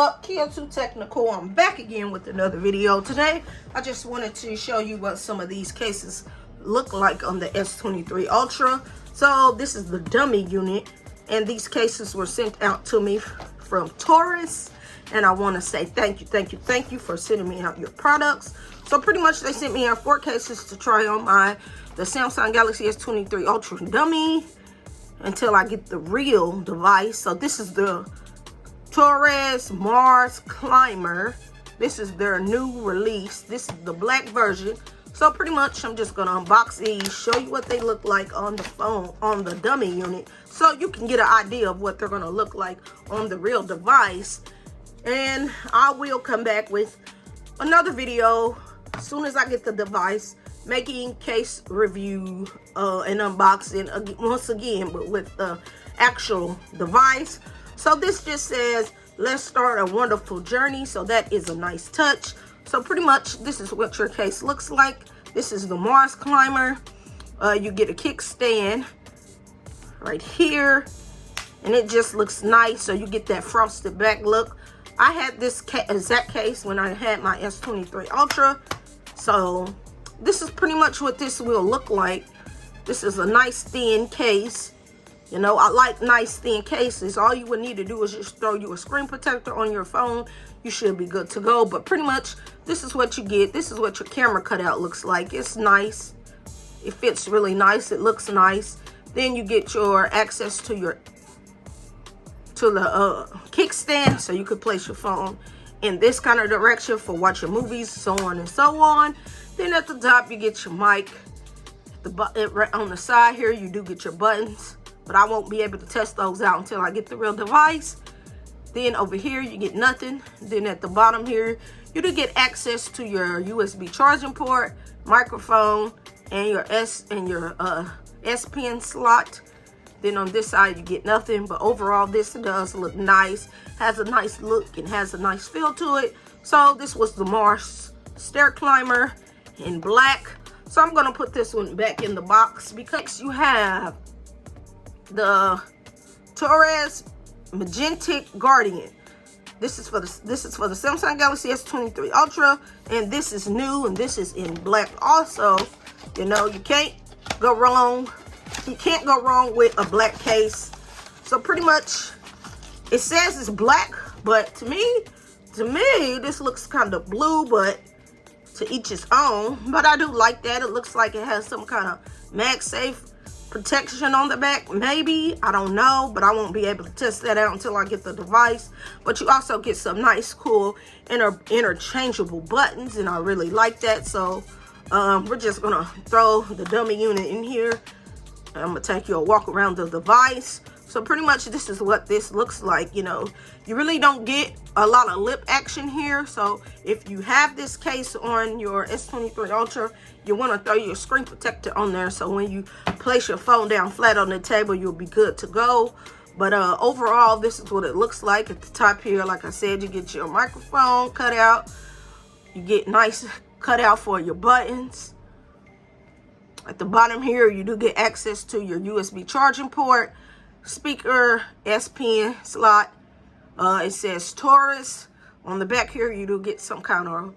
Up, Kia2 Technical. I'm back again with another video. Today I just wanted to show you what some of these cases look like on the S23 Ultra. So this is the dummy unit, and these cases were sent out to me from Taurus, and I want to say thank you for sending me out your products. So pretty much they sent me out 4 cases to try on the Samsung Galaxy S23 Ultra dummy until I get the real device. So this is the Torras Mars climber. This is their new release. This is the black version. So pretty much I'm just gonna unbox these, show you what they look like on the phone, on the dummy unit, so you can get an idea of what they're gonna look like on the real device. And I will come back with another video as soon as I get the device, making case review and unboxing once again, but with the actual device. So this just says, let's start a wonderful journey. So that is a nice touch. So pretty much this is what your case looks like. This is the Mars climber. You get a kickstand right here, and it just looks nice. So you get that frosted back look. I had this exact case when I had my S23 Ultra. So this is pretty much what this will look like. This is a nice thin case. You know, I like nice thin cases. All you would need to do is just throw you a screen protector on your phone. You should be good to go. But pretty much this is what you get. This is what your camera cutout looks like. It's nice. It fits really nice. It looks nice. Then you get your access to the kickstand, so you could place your phone in this kind of direction for watching movies, so on and so on. Then at the top you get your mic. Right on the side here you do get your buttons, but I won't be able to test those out until I get the real device. Then over here you get nothing. Then at the bottom here you do get access to your USB charging port, microphone, and your S Pen slot. Then on this side you get nothing, but overall this does look nice, has a nice look and has a nice feel to it. So this was the Mars stair climber in black. So I'm gonna put this one back in the box because you have the Torras Magentic Guardian. This is for the Samsung Galaxy S23 Ultra, and this is new, and this is in black also. You know, you can't go wrong. You can't go wrong with a black case. So pretty much it says it's black, but to me this looks kind of blue, but to each his own. But I do like that. It looks like it has some kind of MagSafe protection on the back, maybe, I don't know, but I won't be able to test that out until I get the device. But you also get some nice cool interchangeable buttons, and I really like that. So we're just gonna throw the dummy unit in here. I'm gonna take you a walk around the device. So pretty much this is what this looks like. You know, you really don't get a lot of lip action here. So if you have this case on your S23 Ultra, you want to throw your screen protector on there, so when you place your phone down flat on the table, you'll be good to go. But overall, this is what it looks like. At the top here, like I said, you get your microphone cutout. You get nice cutout for your buttons. At the bottom here, you do get access to your USB charging port, speaker, S Pen slot. It says Taurus. On the back here, you do get some kind of,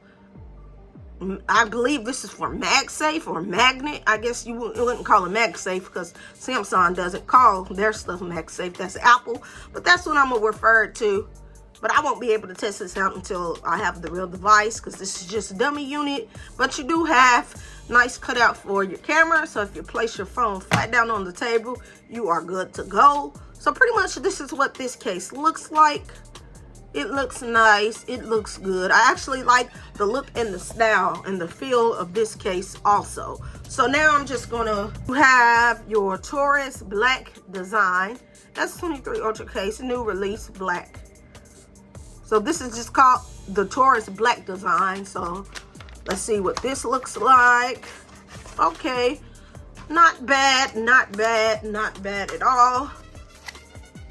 I believe this is for MagSafe or magnet. I guess you wouldn't call it MagSafe because Samsung doesn't call their stuff MagSafe. That's Apple. But that's what I'm going to refer to. But I won't be able to test this out until I have the real device, because this is just a dummy unit. But you do have nice cutout for your camera. So if you place your phone flat down on the table, you are good to go. So pretty much this is what this case looks like. It looks nice. It looks good. I actually like the look and the style and the feel of this case also. So now I'm just gonna have your Taurus black design. That's 23 Ultra case, new release black. So this is just called the Taurus black design. So let's see what this looks like. Okay, not bad, not bad, not bad at all.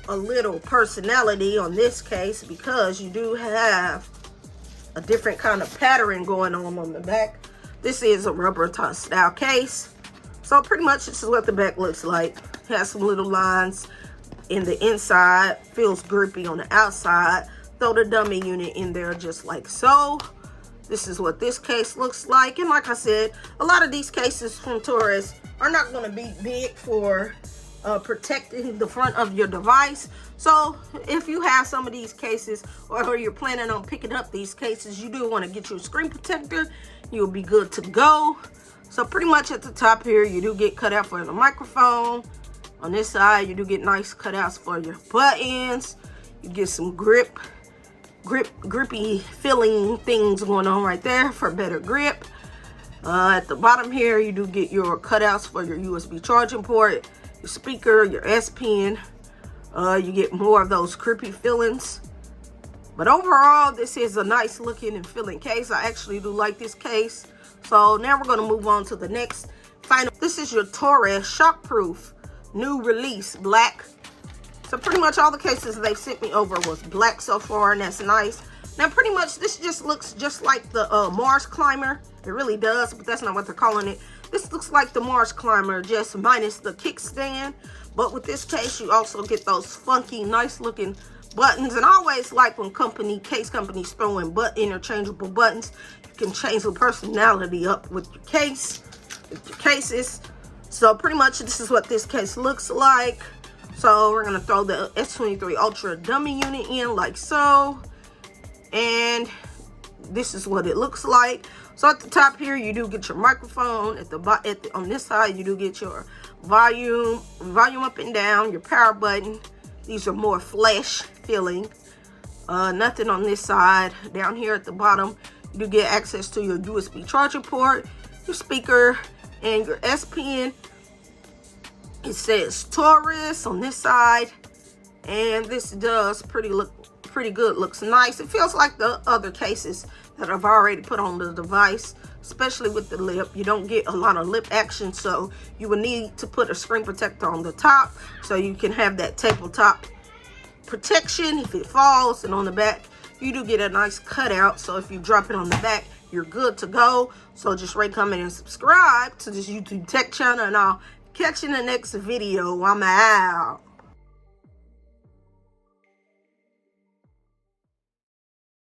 A little personality on this case because you do have a different kind of pattern going on the back. This is a rubber top style case. So pretty much this is what the back looks like. Has some little lines in the inside, feels grippy on the outside. throw the dummy unit in there just like so. This is what this case looks like. And like I said, a lot of these cases from Torras are not going to be big for protecting the front of your device. So if you have some of these cases, or you're planning on picking up these cases, you do want to get your screen protector. You'll be good to go. So pretty much at the top here, you do get cutout for the microphone. On this side, you do get nice cutouts for your buttons. You get some grippy feeling things going on right there for better grip. At the bottom here, you do get your cutouts for your USB charging port, your speaker, your S Pen. You get more of those grippy feelings. But overall, this is a nice looking and feeling case. I actually do like this case. So now we're going to move on to the next final. This is your Torras Shockproof new release black. So pretty much all the cases they've sent me over was black so far, and that's nice. Now pretty much this just looks just like the Mars Climber. It really does, but that's not what they're calling it. This looks like the Mars Climber, just minus the kickstand. But with this case, you also get those funky, nice looking buttons. And I always like when case companies throw in interchangeable buttons. You can change the personality up with your case, with your cases. So pretty much this is what this case looks like. So we're gonna throw the S23Ultra dummy unit in like so. And this is what it looks like. So at the top here, you do get your microphone. On this side, you do get your volume up and down, your power button. These are more flesh feeling. Nothing on this side. Down here at the bottom, you do get access to your USB charging port, your speaker, and your S Pen. It says Taurus on this side, and this does pretty good. Looks nice. It feels like the other cases that I've already put on the device, especially with the lip. You don't get a lot of lip action, so you will need to put a screen protector on the top so you can have that tabletop protection if it falls. And on the back, you do get a nice cutout, so if you drop it on the back, you're good to go. So just rate, comment, and subscribe to this YouTube tech channel, and I'll catch you in the next video. I'm out.